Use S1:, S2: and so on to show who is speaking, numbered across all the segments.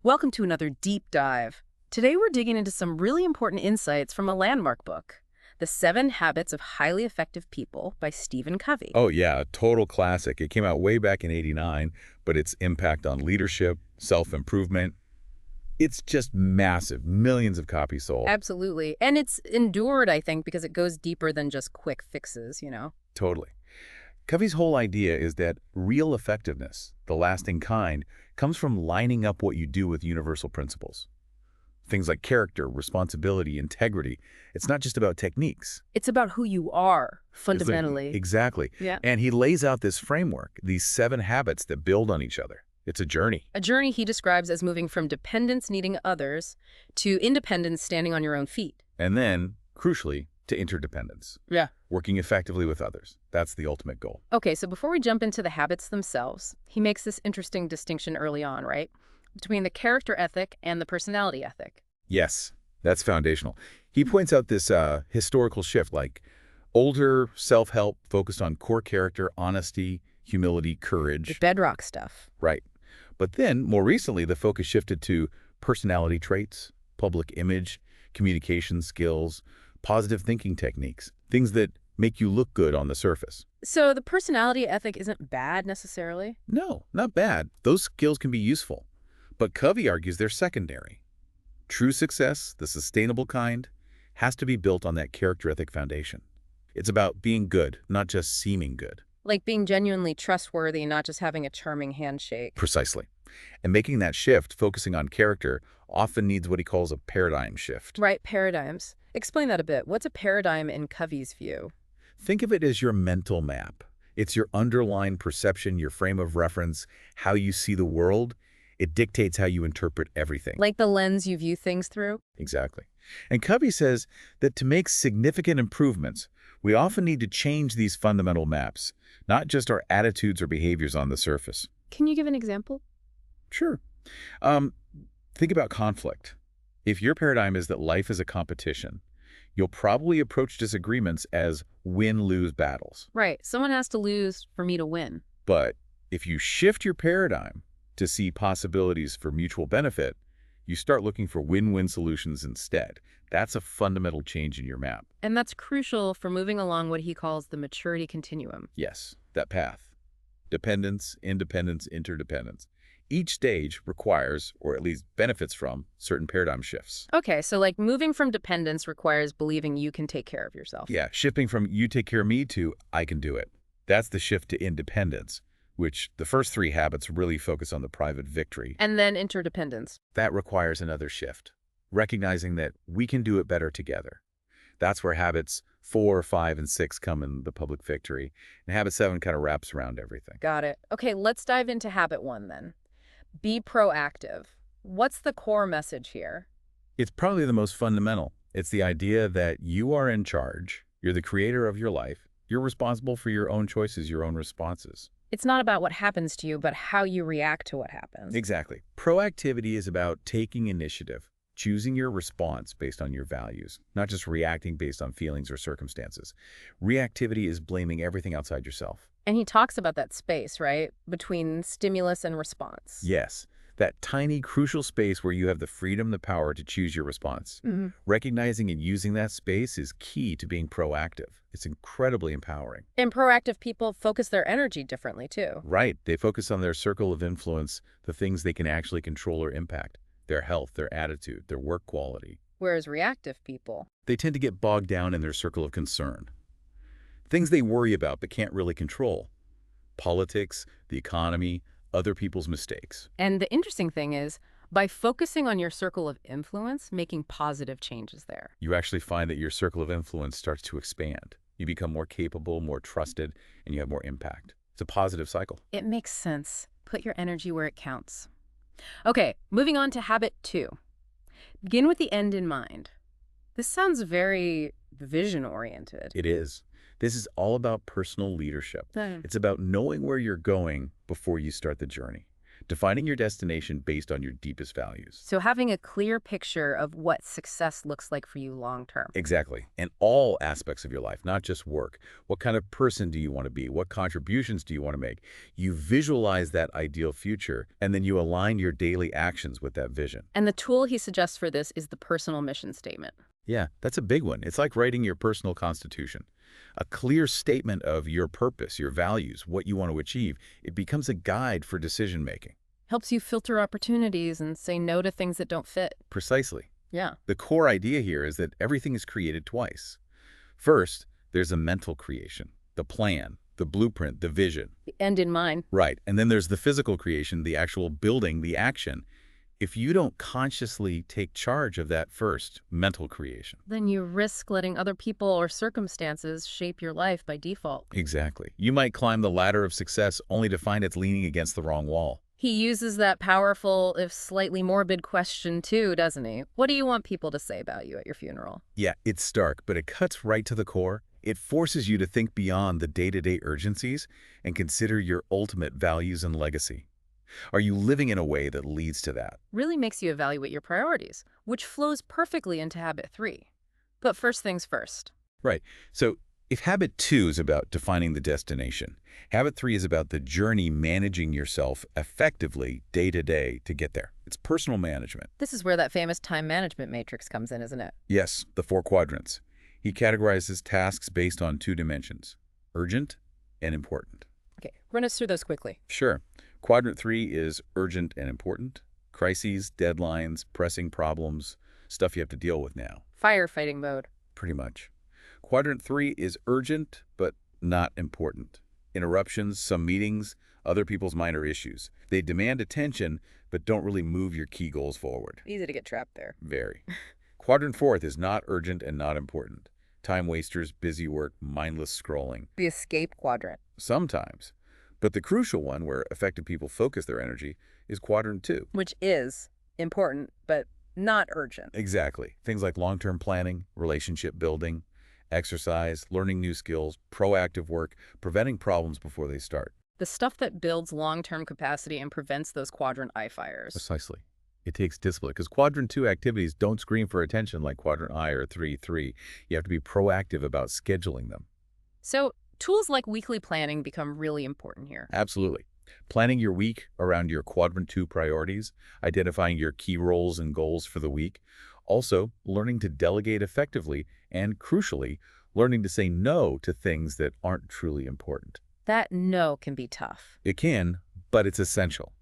S1: Welcome to another deep dive. Today we're digging into some really important insights from a landmark book, The 7 Habits of Highly Effective People by Stephen Covey.
S2: Oh, yeah, a total classic. It came out way back in '89, but its impact on leadership, self-improvement, it's just massive. Millions of copies sold.
S1: Absolutely. And it's endured, I think, because it goes deeper than just quick fixes.
S2: Totally. Covey's whole idea is that real effectiveness, the lasting kind, comes from lining up what you do with universal principles. Things like character, responsibility, integrity. It's not just about techniques.
S1: It's about who you are,
S2: It's like-
S1: fundamentally.
S2: exactly.
S1: Yeah.
S2: And he lays out this framework, these 7 habits that build on each other. It's a journey.
S1: A journey he describes as moving from dependence needing others to independence standing on your own feet.
S2: And then, crucially, to interdependence.
S1: Yeah.
S2: Working effectively with others. That's the ultimate goal.
S1: Okay, so before we jump into the habits themselves, he makes this interesting distinction early on, right? Between the character ethic and the personality ethic.
S2: Yes, that's foundational. He points out this historical shift, like older self-help focused on core character, honesty, humility,
S1: The
S2: courage.
S1: bedrock stuff.
S2: Right. But then, more recently, the focus shifted to personality traits, public image, communication skills, positive thinking techniques, things that make you look good on the surface.
S1: So the personality ethic isn't bad necessarily.
S2: No, not bad. Those skills can be useful. But Covey argues they're secondary. True success, the sustainable kind, has to be built on that character ethic foundation. It's about being good, not just seeming good.
S1: Like being genuinely trustworthy, not just having a charming handshake.
S2: Precisely. And making that shift, focusing on character, often needs what he calls a paradigm shift.
S1: Right, paradigms. Explain that a bit. What's a paradigm in Covey's view?
S2: Think of it as your mental map. It's your underlying perception, your frame of reference, how you see the world. It dictates how you interpret everything.
S1: Like the lens you view things through?
S2: Exactly. And Covey says that to make significant improvements, we often need to change these fundamental maps, not just our attitudes or behaviors on the surface.
S1: Can you give an example?
S2: Sure. Think about conflict. If your paradigm is that life is a competition, you'll probably approach disagreements as win-lose battles.
S1: Right, someone has to lose for me to win.
S2: But if you shift your paradigm to see possibilities for mutual benefit, you start looking for win-win solutions instead. That's a fundamental change in your map.
S1: And that's crucial for moving along what he calls the maturity continuum.
S2: Yes, that path. Dependence, independence, interdependence. Each stage requires, or at least benefits from, certain paradigm shifts.
S1: Okay, so like moving from dependence requires believing you can take care of yourself.
S2: Yeah, shifting from you take care of me to I can do it. That's the shift to independence, which the first 3 habits really focus on the private victory.
S1: And then interdependence.
S2: That requires another shift, recognizing that we can do it better together. That's where habits 4, 5, and 6 come in the public victory, and habit 7 kind of wraps around everything.
S1: Got it. Okay, let's dive into habit 1 then. Be proactive. What's the core message here?
S2: It's probably the most fundamental. It's the idea that you are in charge, you're the creator of your life, you're responsible for your own choices, your own responses.
S1: It's not about what happens to you, but how you react to what happens.
S2: Exactly. Proactivity is about taking initiative, choosing your response based on your values, not just reacting based on feelings or circumstances. Reactivity is blaming everything outside yourself.
S1: And he talks about that space, right? Between stimulus and response.
S2: Yes, that tiny, crucial space where you have the freedom, the power to choose your response. Recognizing and using that space is key to being proactive. It's incredibly empowering.
S1: And proactive people focus their energy differently, too.
S2: Right. They focus on their circle of influence, the things they can actually control or impact, their health, their attitude, their work quality.
S1: Whereas reactive people,
S2: They tend to get bogged down in their circle of concern. Things they worry about but can't really control. Politics, the economy, other people's mistakes.
S1: and the interesting thing is, by focusing on your circle of influence, making positive changes there.
S2: You actually find that your circle of influence starts to expand. You become more capable, more trusted, and you have more impact. It's a positive cycle.
S1: It makes sense. Put your energy where it counts. Okay, moving on to habit 2. Begin with the end in mind. This sounds very vision-oriented.
S2: It is. This is all about personal leadership. It's about knowing where you're going before you start the journey. defining your destination based on your deepest values.
S1: So having a clear picture of what success looks like for you long term.
S2: Exactly. In all aspects of your life, not just work. What kind of person do you want to be? What contributions do you want to make? You visualize that ideal future, and then you align your daily actions with that vision.
S1: And the tool he suggests for this is the personal mission statement.
S2: Yeah, that's a big one. It's like writing your personal constitution. A clear statement of your purpose, your values, what you want to achieve. It becomes a guide for decision making.
S1: Helps you filter opportunities and say no to things that don't fit.
S2: Precisely.
S1: Yeah.
S2: The core idea here is that everything is created twice. First, there's a mental creation, the plan, the blueprint, the vision.
S1: The end in mind.
S2: Right. And then there's the physical creation, the actual building, the action. If you don't consciously take charge of that first, mental creation.
S1: Then you risk letting other people or circumstances shape your life by default.
S2: Exactly. You might climb the ladder of success only to find it's leaning against the wrong wall.
S1: He uses that powerful, if slightly morbid question too, doesn't he? What do you want people to say about you at your funeral?
S2: Yeah, it's stark, but it cuts right to the core. It forces you to think beyond the day-to-day urgencies and consider your ultimate values and legacy. Are you living in a way that leads to that?
S1: Really makes you evaluate your priorities, which flows perfectly into habit 3. But first things first.
S2: Right. So if habit 2 is about defining the destination, habit 3 is about the journey managing yourself effectively day to day to get there. It's personal management.
S1: This is where that famous time management matrix comes in, isn't it?
S2: Yes, the 4 quadrants. He categorizes tasks based on 2 dimensions, urgent and important.
S1: Okay, run us through those quickly.
S2: Sure. Quadrant 3 is urgent and important. Crises, deadlines, pressing problems, stuff you have to deal with now.
S1: Firefighting mode.
S2: Pretty much. Quadrant 3 is urgent, but not important. Interruptions, some meetings, other people's minor issues. They demand attention, but don't really move your key goals forward.
S1: Easy to get trapped there.
S2: Very. Quadrant 4 is not urgent and not important. Time wasters, busy work, mindless scrolling.
S1: The escape quadrant.
S2: Sometimes. But the crucial one, where effective people focus their energy, is quadrant 2.
S1: Which is important, but not urgent.
S2: Exactly. Things like long-term planning, relationship building, exercise, learning new skills, proactive work, preventing problems before they start.
S1: The stuff that builds long-term capacity and prevents those quadrant I fires.
S2: Precisely. It takes discipline, because quadrant 2 activities don't scream for attention like quadrant I or 3-3. You have to be proactive about scheduling them.
S1: So tools like weekly planning become really important here.
S2: Absolutely. Planning your week around your quadrant 2 priorities, identifying your key roles and goals for the week, also learning to delegate effectively, and crucially, learning to say no to things that aren't truly important.
S1: That no can be tough.
S2: It can, but it's essential.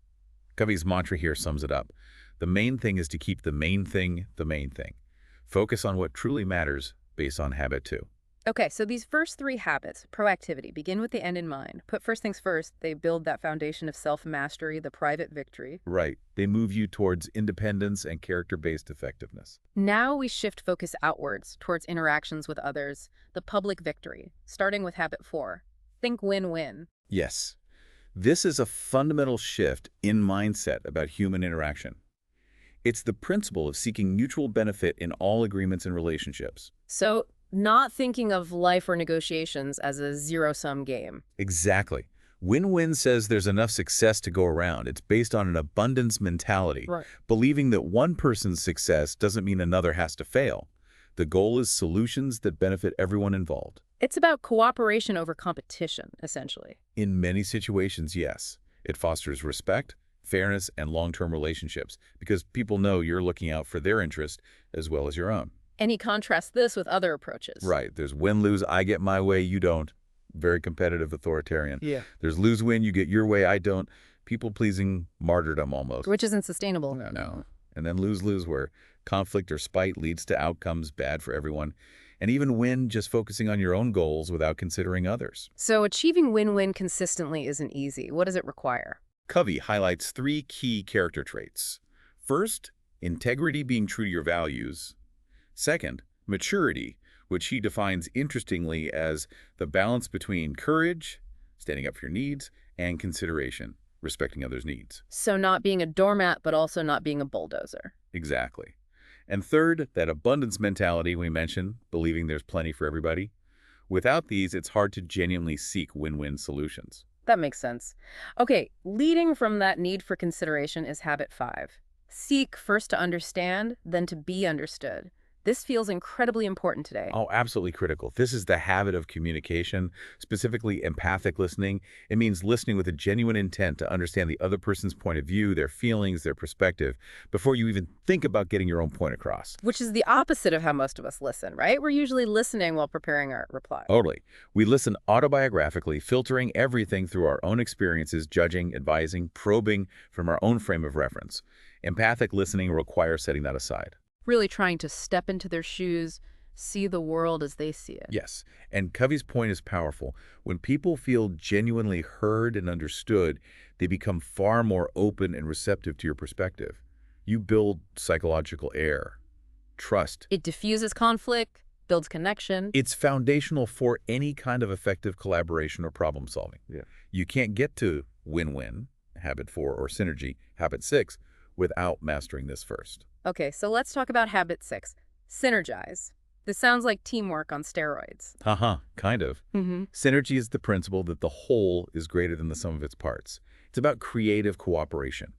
S2: Covey's mantra here sums it up. The main thing is to keep the main thing the main thing. Focus on what truly matters based on habit 2.
S1: Okay, so these first 3 habits, proactivity, begin with the end in mind. Put first things first. They build that foundation of self-mastery, the private victory.
S2: Right. They move you towards independence and character-based effectiveness.
S1: Now we shift focus outwards towards interactions with others, the public victory, starting with habit 4. Think win-win.
S2: Yes. This is a fundamental shift in mindset about human interaction. It's the principle of seeking mutual benefit in all agreements and relationships.
S1: So not thinking of life or negotiations as a zero-sum game.
S2: Exactly. Win-win says there's enough success to go around. It's based on an abundance mentality,
S1: Right.
S2: believing that one person's success doesn't mean another has to fail. The goal is solutions that benefit everyone involved.
S1: It's about cooperation over competition, essentially.
S2: In many situations, yes. It fosters respect, fairness, and long-term relationships because people know you're looking out for their interest as well as your own.
S1: And he contrasts this with other approaches.
S2: Right. There's win-lose, I get my way, you don't. Very competitive, authoritarian.
S1: Yeah.
S2: There's lose-win, you get your way, I don't. People-pleasing martyrdom almost.
S1: Which isn't sustainable.
S2: No. And then lose-lose, where conflict or spite leads to outcomes bad for everyone. And even win just focusing on your own goals without considering others.
S1: So achieving win-win consistently isn't easy. What does it require?
S2: Covey highlights 3 key character traits. First, integrity, being true to your values. Second, maturity, which he defines interestingly as the balance between courage, standing up for your needs, and consideration, respecting others' needs.
S1: So not being a doormat, but also not being a bulldozer.
S2: Exactly. And third, that abundance mentality we mentioned, believing there's plenty for everybody. Without these, it's hard to genuinely seek win-win solutions.
S1: That makes sense. Okay, leading from that need for consideration is habit 5. Seek first to understand, then to be understood. This feels incredibly important today.
S2: Oh, absolutely critical. This is the habit of communication, specifically empathic listening. It means listening with a genuine intent to understand the other person's point of view, their feelings, their perspective, before you even think about getting your own point across.
S1: Which is the opposite of how most of us listen, right? We're usually listening while preparing our reply.
S2: Totally. We listen autobiographically, filtering everything through our own experiences, judging, advising, probing from our own frame of reference. Empathic listening requires setting that aside.
S1: Really trying to step into their shoes, see the world as they see it.
S2: Yes, and Covey's point is powerful. When people feel genuinely heard and understood, they become far more open and receptive to your perspective. You build psychological air, trust.
S1: It diffuses conflict, builds connection.
S2: It's foundational for any kind of effective collaboration or problem solving. Yeah. You can't get to win-win, habit 4, or synergy, habit 6, without mastering this first.
S1: Okay, so let's talk about habit 6, synergize. This sounds like teamwork on steroids.
S2: Haha, kind of. Synergy is the principle that the whole is greater than the sum of its parts. It's about creative cooperation.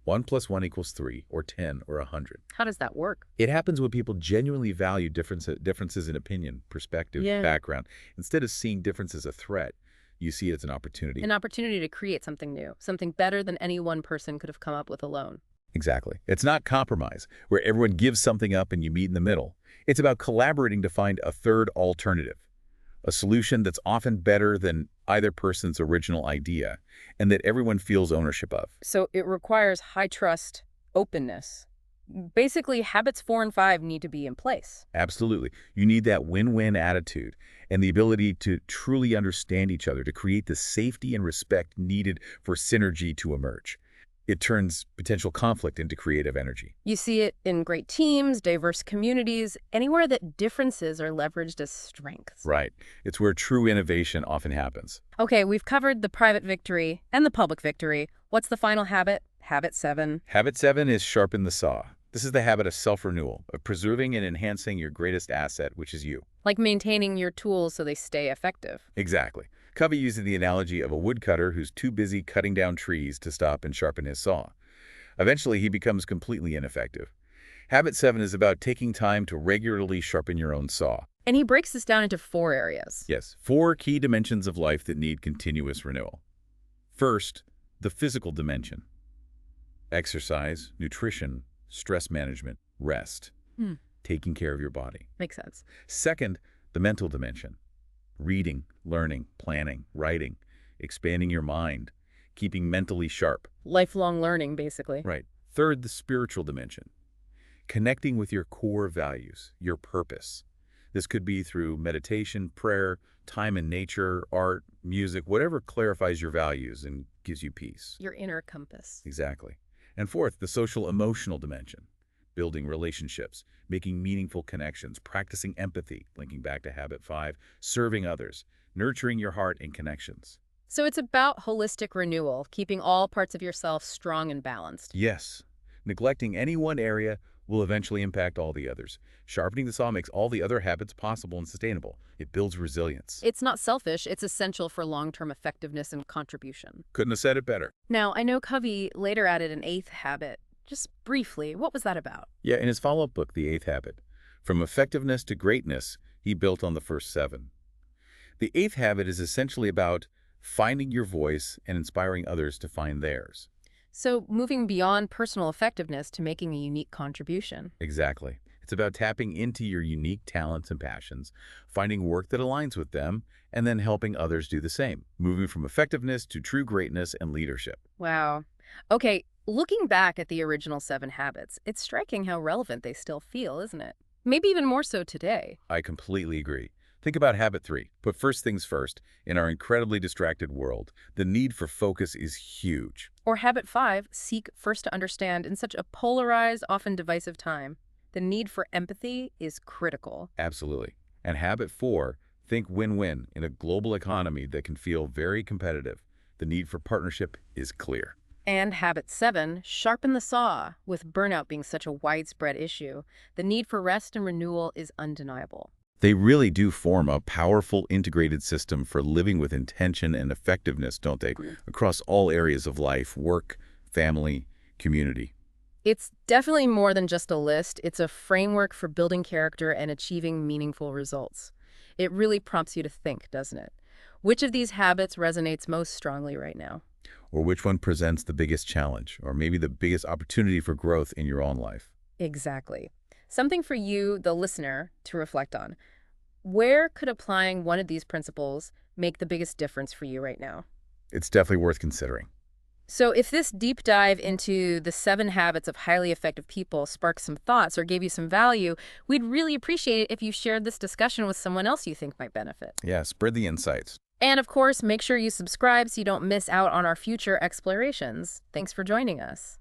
S2: 1 + 1 = 3, or 10, or 100.
S1: How does that work?
S2: It happens when people genuinely value differences in opinion, perspective,
S1: Yeah.
S2: background. Instead of seeing difference as a threat, you see it as an opportunity.
S1: An opportunity to create something new, something better than any one person could have come up with alone.
S2: Exactly. It's not compromise, where everyone gives something up and you meet in the middle. It's about collaborating to find a third alternative, a solution that's often better than either person's original idea, and that everyone feels ownership of.
S1: So it requires high trust, openness. Basically, habits 4 and 5 need to be in place.
S2: Absolutely. You need that win-win attitude and the ability to truly understand each other to create the safety and respect needed for synergy to emerge. It turns potential conflict into creative energy.
S1: You see it in great teams, diverse communities, anywhere that differences are leveraged as strengths.
S2: Right. It's where true innovation often happens.
S1: Okay, we've covered the private victory and the public victory. What's the final habit? Habit 7.
S2: Habit 7 is sharpen the saw. This is the habit of self-renewal, of preserving and enhancing your greatest asset, which is you.
S1: Like maintaining your tools so they stay effective.
S2: Exactly. Covey uses the analogy of a woodcutter who's too busy cutting down trees to stop and sharpen his saw. Eventually, he becomes completely ineffective. Habit 7 is about taking time to regularly sharpen your own saw.
S1: And he breaks this down into 4 areas.
S2: Yes, 4 key dimensions of life that need continuous renewal. First, the physical dimension. Exercise, nutrition, stress management, rest. Taking care of your body.
S1: Makes sense.
S2: Second, the mental dimension. Reading, learning, planning, writing, expanding your mind, keeping mentally sharp.
S1: Lifelong learning, basically.
S2: Right. Third, the spiritual dimension. Connecting with your core values, your purpose. This could be through meditation, prayer, time in nature, art, music, whatever clarifies your values and gives you peace.
S1: Your inner compass.
S2: Exactly. And fourth, the social-emotional dimension. Building relationships, making meaningful connections, practicing empathy, linking back to habit 5, serving others, nurturing your heart and connections.
S1: So it's about holistic renewal, keeping all parts of yourself strong and balanced.
S2: Yes, neglecting any one area will eventually impact all the others. Sharpening the saw makes all the other habits possible and sustainable. It builds resilience.
S1: It's not selfish, it's essential for long-term effectiveness and contribution.
S2: Couldn't have said it better.
S1: Now, I know Covey later added an 8th habit. Just briefly, what was that about?
S2: Yeah, in his follow-up book, The 8th Habit, From Effectiveness to Greatness, he built on the first 7. The 8th habit is essentially about finding your voice and inspiring others to find theirs.
S1: So moving beyond personal effectiveness to making a unique contribution.
S2: Exactly. It's about tapping into your unique talents and passions, finding work that aligns with them, and then helping others do the same, moving from effectiveness to true greatness and leadership.
S1: Wow. Okay, looking back at the original 7 habits, it's striking how relevant they still feel, isn't it? Maybe even more so today.
S2: I completely agree. Think about habit 3. Put first things first. In our incredibly distracted world, the need for focus is huge.
S1: Or habit 5, seek first to understand in such a polarized, often divisive time. The need for empathy is critical.
S2: Absolutely. And habit 4, think win-win. In a global economy that can feel very competitive, the need for partnership is clear.
S1: And habit 7, sharpen the saw. With burnout being such a widespread issue, the need for rest and renewal is undeniable.
S2: They really do form a powerful integrated system for living with intention and effectiveness, don't they? Across all areas of life, work, family, community.
S1: It's definitely more than just a list. It's a framework for building character and achieving meaningful results. It really prompts you to think, doesn't it? Which of these habits resonates most strongly right now?
S2: Or which one presents the biggest challenge, or maybe the biggest opportunity for growth in your own life?
S1: Exactly. Something for you, the listener, to reflect on. Where could applying one of these principles make the biggest difference for you right now?
S2: It's definitely worth considering.
S1: So if this deep dive into the 7 habits of highly effective people sparked some thoughts or gave you some value, we'd really appreciate it if you shared this discussion with someone else you think might benefit.
S2: Yeah, spread the insights.
S1: And of course, make sure you subscribe so you don't miss out on our future explorations. Thanks for joining us.